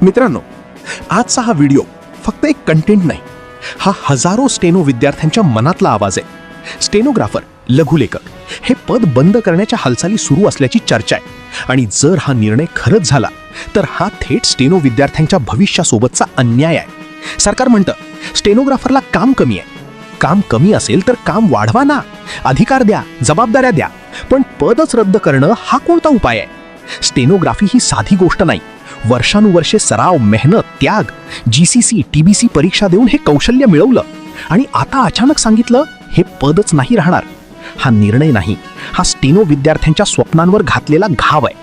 मित्रांनो, आजचा हा व्हिडिओ फक्त एक कंटेंट नाही, हा हजारो स्टेनो विद्यार्थ्यांच्या मनातला आवाज आहे. स्टेनोग्राफर, लघुलेखक हे पद बंद करण्याच्या हालचाली सुरू असल्याची चर्चा आहे. आणि जर हा निर्णय खरंच झाला तर हा थेट स्टेनो विद्यार्थ्यांच्या भविष्यासोबतचा अन्याय आहे. सरकार म्हणतं स्टेनोग्राफरला काम कमी आहे. काम कमी असेल तर काम वाढवा ना, अधिकार द्या, जबाबदाऱ्या द्या. पण पदच रद्द करणं हा कोणता उपाय आहे? स्टेनोग्राफी ही साधी गोष्ट नाही. वर्षानुवर्षे सराव, मेहनत, त्याग, GCC, TBC परीक्षा देऊन हे कौशल्य मिळवलं आणि आता अचानक सांगितलं हे पदच नाही राहणार. हा निर्णय नाही, हा स्टेनो विद्यार्थ्यांच्या स्वप्नांवर घातलेला घाव आहे.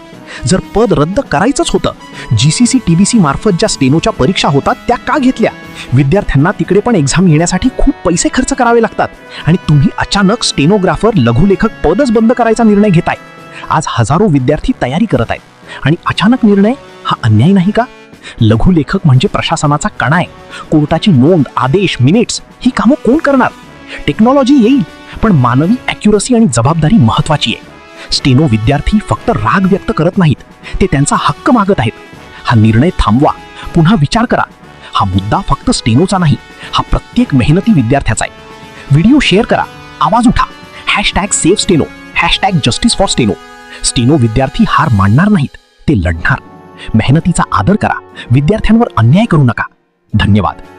जर पद रद्द करायचंच होतं, GCC, TBC मार्फत ज्या स्टेनोच्या परीक्षा होतात त्या का घेतल्या? विद्यार्थ्यांना तिकडे पण एक्झाम घेण्यासाठी खूप पैसे खर्च करावे लागतात आणि तुम्ही अचानक स्टेनोग्राफर, लघुलेखक पदच बंद करायचा निर्णय घेताय. आज हजारो विद्यार्थी तयारी करत आहेत आणि अचानक निर्णय हा अन्याय नाही का? लघुलेखक म्हणजे प्रशासनाचा कणा आहे. कोर्टाची नोंद, आदेश, मिनिट्स ही कामं कोण करणार? टेक्नॉलॉजी येईल, पण मानवी ॲक्युरसी आणि जबाबदारी महत्त्वाची आहे. स्टेनो विद्यार्थी फक्त राग व्यक्त करत नाहीत, ते त्यांचा हक्क मागत आहेत. हा निर्णय थांबवा, पुन्हा विचार करा. हा मुद्दा फक्त स्टेनोचा नाही, हा प्रत्येक मेहनती विद्यार्थ्याचा आहे. व्हिडिओ शेअर करा, आवाज उठा. #SaveSteno, #JusticeForSteno. स्टेनो विद्यार्थी हार मानणार नाहीत, ते लढणार. मेहनतीचा आदर करा, विद्यार्थ्यांवर अन्याय करू नका. धन्यवाद.